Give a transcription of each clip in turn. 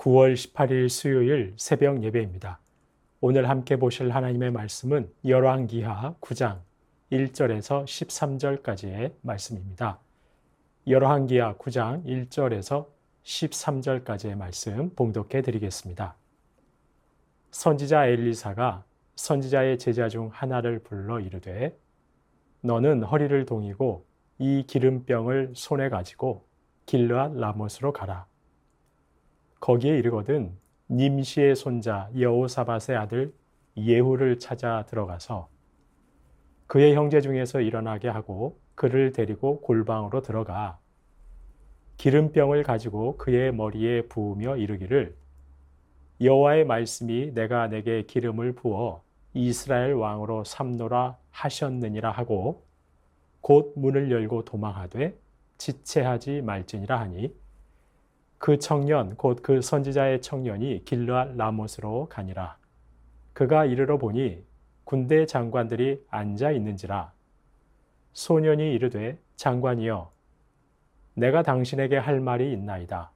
9월 18일 수요일 새벽 예배입니다. 오늘 함께 보실 하나님의 말씀은 열왕기하 9장 1절에서 13절까지의 말씀입니다. 열왕기하 9장 1절에서 13절까지의 말씀 봉독해 드리겠습니다. 선지자 엘리사가 선지자의 제자 중 하나를 불러 이르되 너는 허리를 동이고 이 기름병을 손에 가지고 길르앗 라못으로 가라. 거기에 이르거든 님시의 손자 여호사밧의 아들 예후를 찾아 들어가서 그의 형제 중에서 일어나게 하고 그를 데리고 골방으로 들어가 기름병을 가지고 그의 머리에 부으며 이르기를 여호와의 말씀이 내가 내게 기름을 부어 이스라엘 왕으로 삼노라 하셨느니라 하고 곧 문을 열고 도망하되 지체하지 말지니라 하니 그 청년 곧 그 선지자의 청년이 길르앗 라못으로 가니라. 그가 이르러 보니 군대 장관들이 앉아 있는지라. 소년이 이르되 장관이여 내가 당신에게 할 말이 있나이다.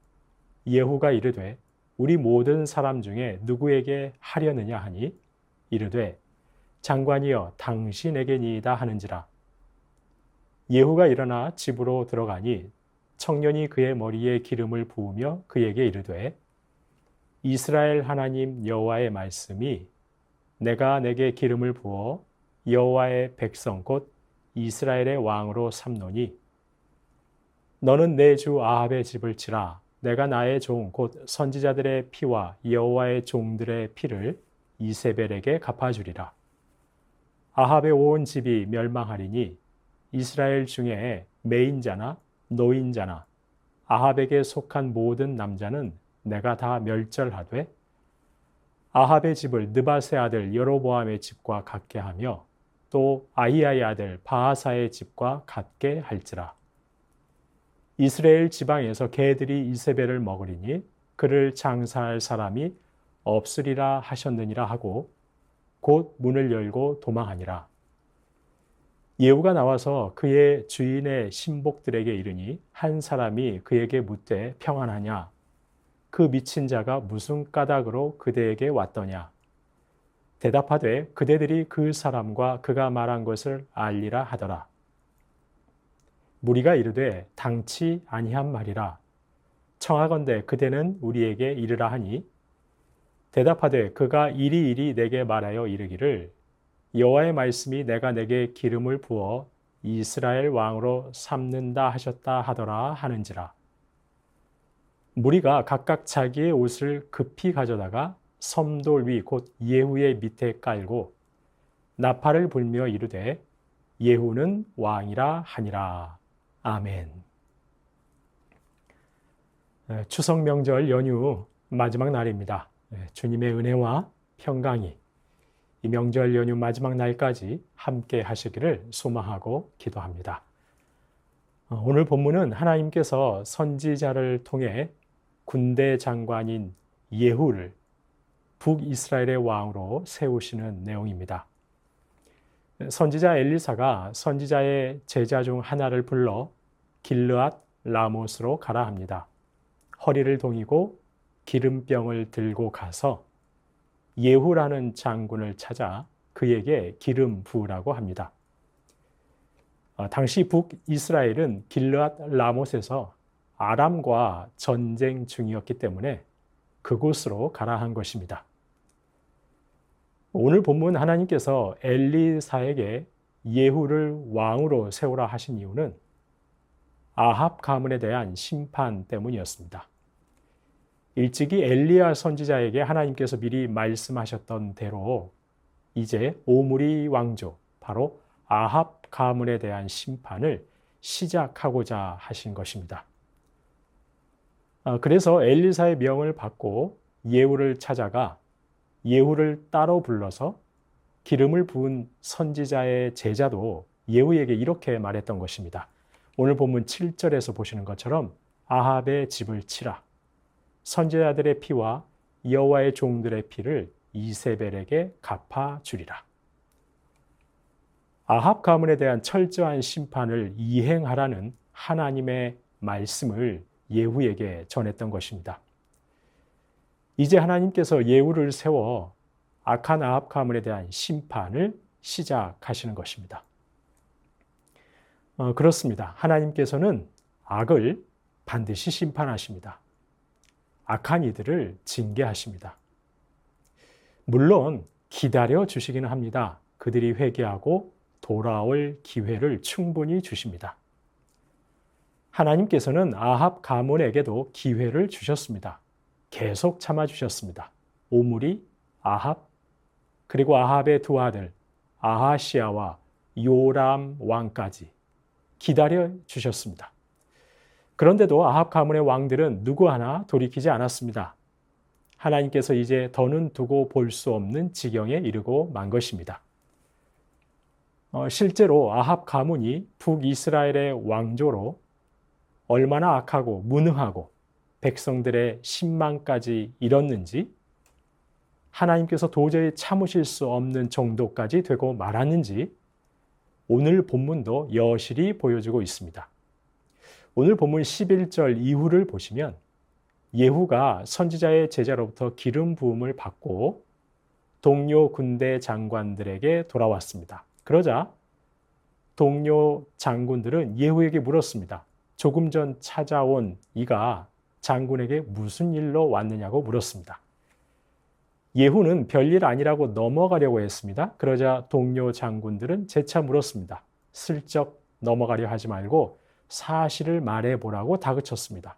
예후가 이르되 우리 모든 사람 중에 누구에게 하려느냐 하니 이르되 장관이여 당신에게니이다 하는지라. 예후가 일어나 집으로 들어가니 청년이 그의 머리에 기름을 부으며 그에게 이르되 이스라엘 하나님 여호와의 말씀이 내가 내게 기름을 부어 여호와의 백성 곧 이스라엘의 왕으로 삼노니 너는 내 주 아합의 집을 치라. 내가 나의 종 곧 선지자들의 피와 여호와의 종들의 피를 이세벨에게 갚아주리라. 아합의 온 집이 멸망하리니 이스라엘 중에 매인자나 노인자나 아합에게 속한 모든 남자는 내가 다 멸절하되 아합의 집을 느밧의 아들 여로보암의 집과 같게 하며 또 아히야의 아들 바하사의 집과 같게 할지라. 이스라엘 지방에서 개들이 이세벨을 먹으리니 그를 장사할 사람이 없으리라 하셨느니라 하고 곧 문을 열고 도망하니라. 예후가 나와서 그의 주인의 신복들에게 이르니 한 사람이 그에게 묻되 평안하냐? 그 미친 자가 무슨 까닭으로 그대에게 왔더냐? 대답하되 그대들이 그 사람과 그가 말한 것을 알리라 하더라. 무리가 이르되 당치 아니한 말이라. 청하건대 그대는 우리에게 이르라 하니 대답하되 그가 이리이리 내게 말하여 이르기를 여호와의 말씀이 내가 내게 기름을 부어 이스라엘 왕으로 삼는다 하셨다 하더라 하는지라. 무리가 각각 자기의 옷을 급히 가져다가 섬돌 위 곧 예후의 밑에 깔고 나팔을 불며 이르되 예후는 왕이라 하니라. 아멘. 추석 명절 연휴 마지막 날입니다. 주님의 은혜와 평강이 이 명절 연휴 마지막 날까지 함께 하시기를 소망하고 기도합니다. 오늘 본문은 하나님께서 선지자를 통해 군대 장관인 예후를 북이스라엘의 왕으로 세우시는 내용입니다. 선지자 엘리사가 선지자의 제자 중 하나를 불러 길르앗 라못으로 가라 합니다. 허리를 동이고 기름병을 들고 가서 예후라는 장군을 찾아 그에게 기름 부으라고 합니다. 당시 북이스라엘은 길르앗 라못에서 아람과 전쟁 중이었기 때문에 그곳으로 가라 한 것입니다. 오늘 본문 하나님께서 엘리사에게 예후를 왕으로 세우라 하신 이유는 아합 가문에 대한 심판 때문이었습니다. 일찍이 엘리야 선지자에게 하나님께서 미리 말씀하셨던 대로 이제 오므리 왕조, 바로 아합 가문에 대한 심판을 시작하고자 하신 것입니다. 그래서 엘리사의 명을 받고 예후를 찾아가 예후를 따로 불러서 기름을 부은 선지자의 제자도 예후에게 이렇게 말했던 것입니다. 오늘 본문 7절에서 보시는 것처럼 아합의 집을 치라. 선지자들의 피와 여호와의 종들의 피를 이세벨에게 갚아주리라. 아합 가문에 대한 철저한 심판을 이행하라는 하나님의 말씀을 예후에게 전했던 것입니다. 이제 하나님께서 예후를 세워 악한 아합 가문에 대한 심판을 시작하시는 것입니다. 그렇습니다. 하나님께서는 악을 반드시 심판하십니다. 악한 이들을 징계하십니다. 물론 기다려 주시기는 합니다. 그들이 회개하고 돌아올 기회를 충분히 주십니다. 하나님께서는 아합 가문에게도 기회를 주셨습니다. 계속 참아주셨습니다. 오므리, 아합, 그리고 아합의 두 아들 아하시아와 요람 왕까지 기다려 주셨습니다. 그런데도 아합 가문의 왕들은 누구 하나 돌이키지 않았습니다. 하나님께서 이제 더는 두고 볼 수 없는 지경에 이르고 만 것입니다. 실제로 아합 가문이 북이스라엘의 왕조로 얼마나 악하고 무능하고 백성들의 신망까지 이뤘는지, 하나님께서 도저히 참으실 수 없는 정도까지 되고 말았는지 오늘 본문도 여실히 보여주고 있습니다. 오늘 본문 11절 이후를 보시면 예후가 선지자의 제자로부터 기름 부음을 받고 동료 군대 장관들에게 돌아왔습니다. 그러자 동료 장군들은 예후에게 물었습니다. 조금 전 찾아온 이가 장군에게 무슨 일로 왔느냐고 물었습니다. 예후는 별일 아니라고 넘어가려고 했습니다. 그러자 동료 장군들은 재차 물었습니다. 슬쩍 넘어가려 하지 말고 사실을 말해보라고 다그쳤습니다.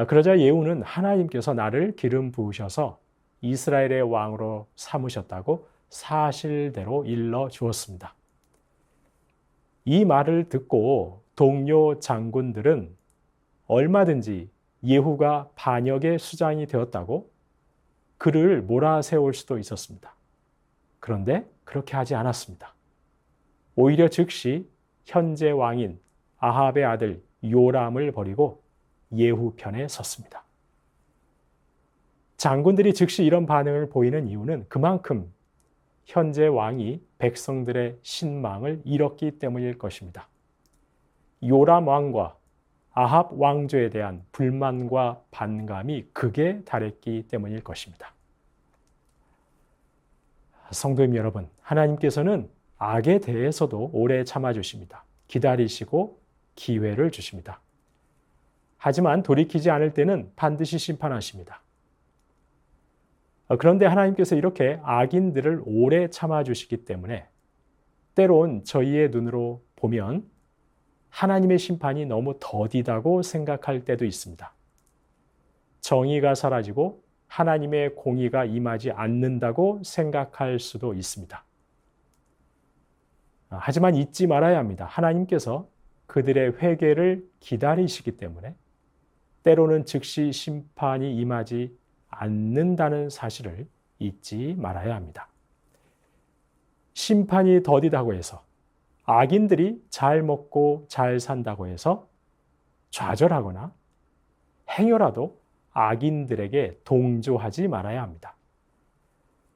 그러자 예후는 하나님께서 나를 기름 부으셔서 이스라엘의 왕으로 삼으셨다고 사실대로 일러 주었습니다. 이 말을 듣고 동료 장군들은 얼마든지 예후가 반역의 수장이 되었다고 그를 몰아세울 수도 있었습니다. 그런데 그렇게 하지 않았습니다. 오히려 즉시 현재 왕인 아합의 아들 요람을 버리고 예후 편에 섰습니다. 장군들이 즉시 이런 반응을 보이는 이유는 그만큼 현재 왕이 백성들의 신망을 잃었기 때문일 것입니다. 요람 왕과 아합 왕조에 대한 불만과 반감이 극에 달했기 때문일 것입니다. 성도님 여러분, 하나님께서는 악에 대해서도 오래 참아주십니다. 기다리시고 기회를 주십니다. 하지만 돌이키지 않을 때는 반드시 심판하십니다. 그런데 하나님께서 이렇게 악인들을 오래 참아주시기 때문에 때론 저희의 눈으로 보면 하나님의 심판이 너무 더디다고 생각할 때도 있습니다. 정의가 사라지고 하나님의 공의가 임하지 않는다고 생각할 수도 있습니다. 하지만 잊지 말아야 합니다. 하나님께서 그들의 회개를 기다리시기 때문에 때로는 즉시 심판이 임하지 않는다는 사실을 잊지 말아야 합니다. 심판이 더디다고 해서 악인들이 잘 먹고 잘 산다고 해서 좌절하거나 행여라도 악인들에게 동조하지 말아야 합니다.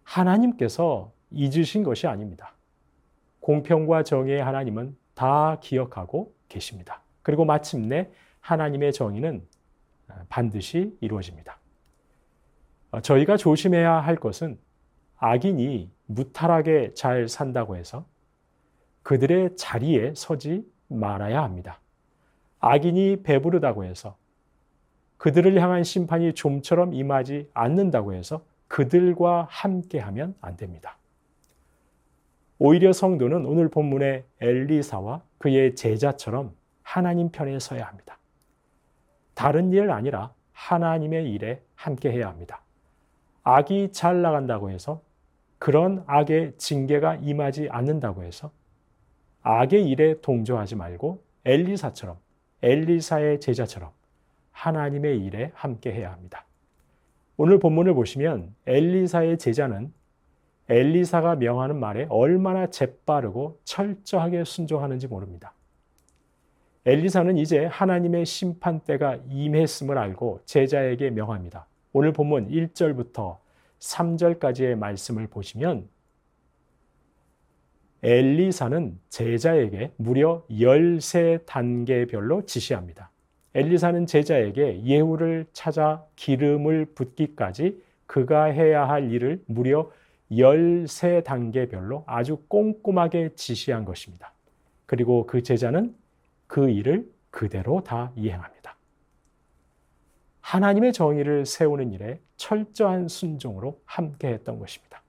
하나님께서 잊으신 것이 아닙니다. 공평과 정의의 하나님은 다 기억하고 계십니다. 그리고 마침내 하나님의 정의는 반드시 이루어집니다. 저희가 조심해야 할 것은 악인이 무탈하게 잘 산다고 해서 그들의 자리에 서지 말아야 합니다. 악인이 배부르다고 해서 그들을 향한 심판이 좀처럼 임하지 않는다고 해서 그들과 함께하면 안 됩니다. 오히려 성도는 오늘 본문의 엘리사와 그의 제자처럼 하나님 편에 서야 합니다. 다른 일 아니라 하나님의 일에 함께해야 합니다. 악이 잘 나간다고 해서 그런 악의 징계가 임하지 않는다고 해서 악의 일에 동조하지 말고 엘리사처럼, 엘리사의 제자처럼 하나님의 일에 함께해야 합니다. 오늘 본문을 보시면 엘리사의 제자는 엘리사가 명하는 말에 얼마나 재빠르고 철저하게 순종하는지 모릅니다. 엘리사는 이제 하나님의 심판 때가 임했음을 알고 제자에게 명합니다. 오늘 본문 1절부터 3절까지의 말씀을 보시면 엘리사는 제자에게 무려 13단계별로 지시합니다. 엘리사는 제자에게 예후를 찾아 기름을 붓기까지 그가 해야 할 일을 무려 13단계별로 아주 꼼꼼하게 지시한 것입니다. 그리고 그 제자는 그 일을 그대로 다 이행합니다. 하나님의 정의를 세우는 일에 철저한 순종으로 함께했던 것입니다.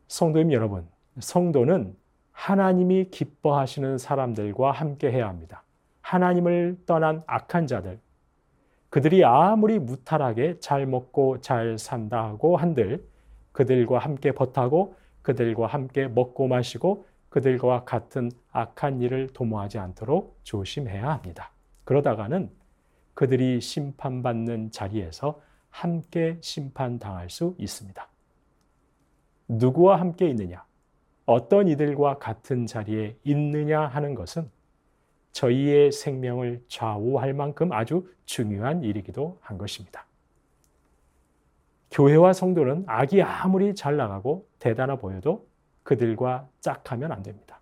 성도님 여러분, 성도는 하나님이 기뻐하시는 사람들과 함께해야 합니다. 하나님을 떠난 악한 자들, 그들이 아무리 무탈하게 잘 먹고 잘 산다 하고 한들 그들과 함께 벗하고 그들과 함께 먹고 마시고 그들과 같은 악한 일을 도모하지 않도록 조심해야 합니다. 그러다가는 그들이 심판받는 자리에서 함께 심판당할 수 있습니다. 누구와 함께 있느냐, 어떤 이들과 같은 자리에 있느냐 하는 것은 저희의 생명을 좌우할 만큼 아주 중요한 일이기도 한 것입니다. 교회와 성도는 악이 아무리 잘 나가고 대단해 보여도 그들과 짝하면 안 됩니다.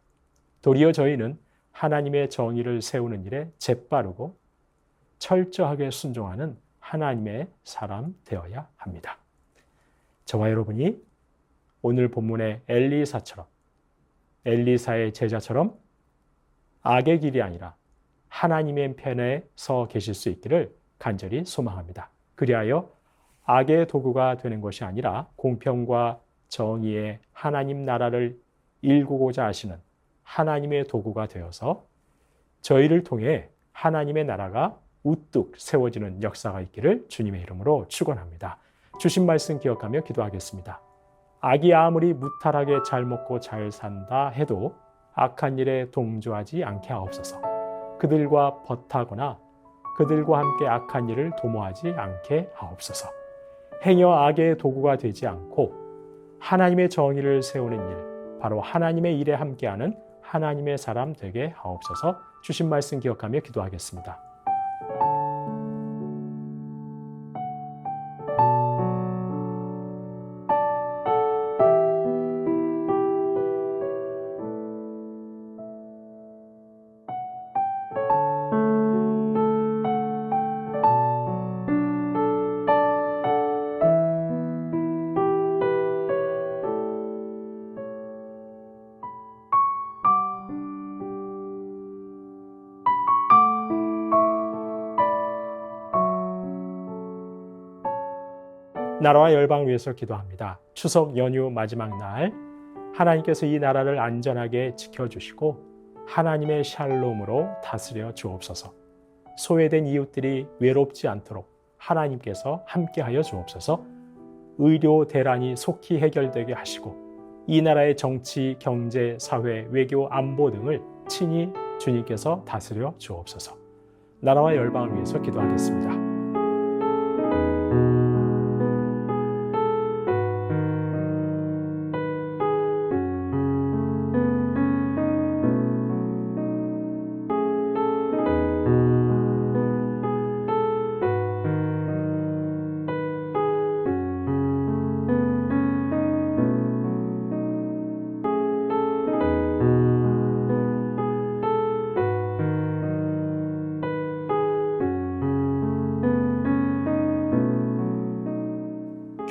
도리어 저희는 하나님의 정의를 세우는 일에 재빠르고 철저하게 순종하는 하나님의 사람 되어야 합니다. 저와 여러분이 오늘 본문의 엘리사처럼, 엘리사의 제자처럼 악의 길이 아니라 하나님의 편에 서 계실 수 있기를 간절히 소망합니다. 그리하여 악의 도구가 되는 것이 아니라 공평과 정의의 하나님 나라를 일구고자 하시는 하나님의 도구가 되어서 저희를 통해 하나님의 나라가 우뚝 세워지는 역사가 있기를 주님의 이름으로 축원합니다. 주신 말씀 기억하며 기도하겠습니다. 악이 아무리 무탈하게 잘 먹고 잘 산다 해도 악한 일에 동조하지 않게 하옵소서. 그들과 벗하거나 그들과 함께 악한 일을 도모하지 않게 하옵소서. 행여 악의 도구가 되지 않고 하나님의 정의를 세우는 일, 바로 하나님의 일에 함께하는 하나님의 사람 되게 하옵소서. 주신 말씀 기억하며 기도하겠습니다. 나라와 열방을 위해서 기도합니다. 추석 연휴 마지막 날 하나님께서 이 나라를 안전하게 지켜주시고 하나님의 샬롬으로 다스려 주옵소서. 소외된 이웃들이 외롭지 않도록 하나님께서 함께하여 주옵소서. 의료 대란이 속히 해결되게 하시고 이 나라의 정치, 경제, 사회, 외교, 안보 등을 친히 주님께서 다스려 주옵소서. 나라와 열방을 위해서 기도하겠습니다.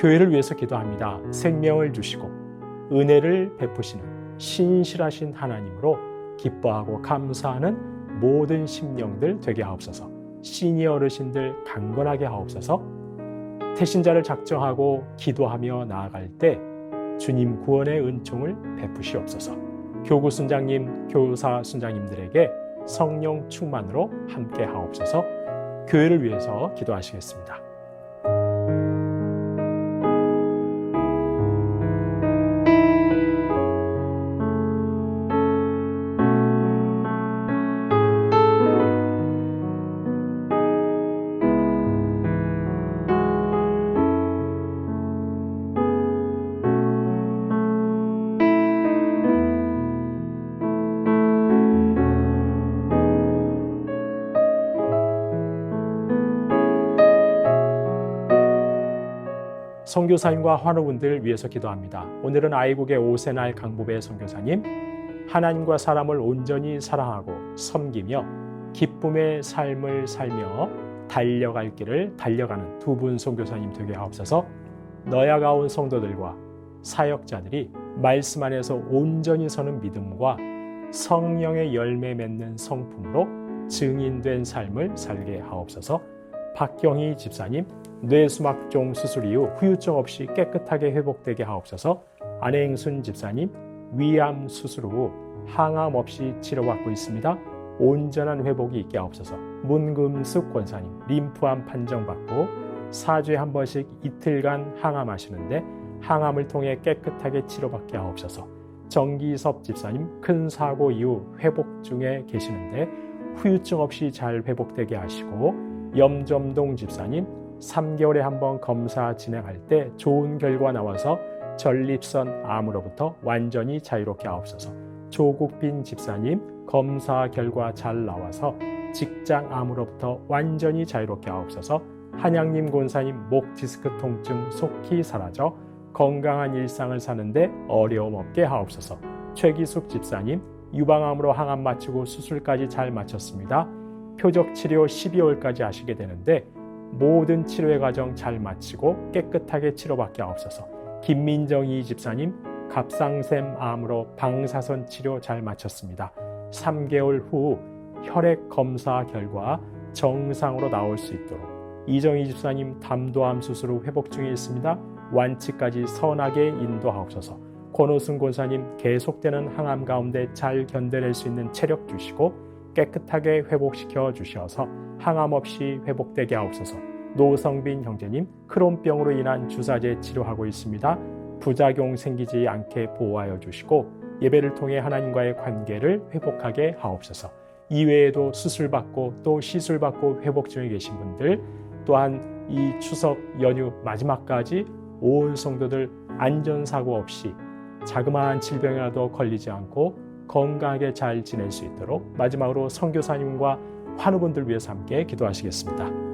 교회를 위해서 기도합니다. 생명을 주시고 은혜를 베푸시는 신실하신 하나님으로 기뻐하고 감사하는 모든 심령들 되게 하옵소서. 시니어 어르신들 강건하게 하옵소서. 태신자를 작정하고 기도하며 나아갈 때 주님 구원의 은총을 베푸시옵소서. 교구 순장님, 교사 순장님들에게 성령 충만으로 함께 하옵소서. 교회를 위해서 기도하시겠습니다. 선교사님과 환우분들 위해서 기도합니다. 오늘은 아이국의 오세날 강보배 선교사님, 하나님과 사람을 온전히 사랑하고 섬기며 기쁨의 삶을 살며 달려갈 길을 달려가는 두 분 선교사님 되게 하옵소서. 너야가온 성도들과 사역자들이 말씀 안에서 온전히 서는 믿음과 성령의 열매 맺는 성품으로 증인된 삶을 살게 하옵소서. 박경희 집사님 뇌수막종 수술 이후 후유증 없이 깨끗하게 회복되게 하옵소서. 안행순 집사님 위암 수술 후 항암 없이 치료받고 있습니다. 온전한 회복이 있게 하옵소서. 문금숙 권사님 림프암 판정받고 4주에 한 번씩 이틀간 항암하시는데 항암을 통해 깨끗하게 치료받게 하옵소서. 정기섭 집사님 큰 사고 이후 회복 중에 계시는데 후유증 없이 잘 회복되게 하시고, 염점동 집사님 3개월에 한 번 검사 진행할 때 좋은 결과 나와서 전립선 암으로부터 완전히 자유롭게 하옵소서. 조국빈 집사님 검사 결과 잘 나와서 직장암으로부터 완전히 자유롭게 하옵소서. 한양님 권사님 목 디스크 통증 속히 사라져 건강한 일상을 사는데 어려움 없게 하옵소서. 최기숙 집사님 유방암으로 항암 마치고 수술까지 잘 마쳤습니다. 표적 치료 12월까지 하시게 되는데 모든 치료의 과정 잘 마치고 깨끗하게 치료받게 하옵소서. 김민정희 집사님 갑상샘 암으로 방사선 치료 잘 마쳤습니다. 3개월 후 혈액 검사 결과 정상으로 나올 수 있도록. 이정희 집사님 담도암 수술 후 회복 중에 있습니다. 완치까지 선하게 인도하옵소서. 권호승 권사님 계속되는 항암 가운데 잘 견뎌낼 수 있는 체력 주시고 깨끗하게 회복시켜 주셔서 항암 없이 회복되게 하옵소서. 노성빈 형제님 크론병으로 인한 주사제 치료하고 있습니다. 부작용 생기지 않게 보호하여 주시고 예배를 통해 하나님과의 관계를 회복하게 하옵소서. 이외에도 수술받고 또 시술받고 회복 중에 계신 분들, 또한 이 추석 연휴 마지막까지 온 성도들 안전사고 없이 자그마한 질병이라도 걸리지 않고 건강하게 잘 지낼 수 있도록 마지막으로 선교사님과 환우분들 위해서 함께 기도하시겠습니다.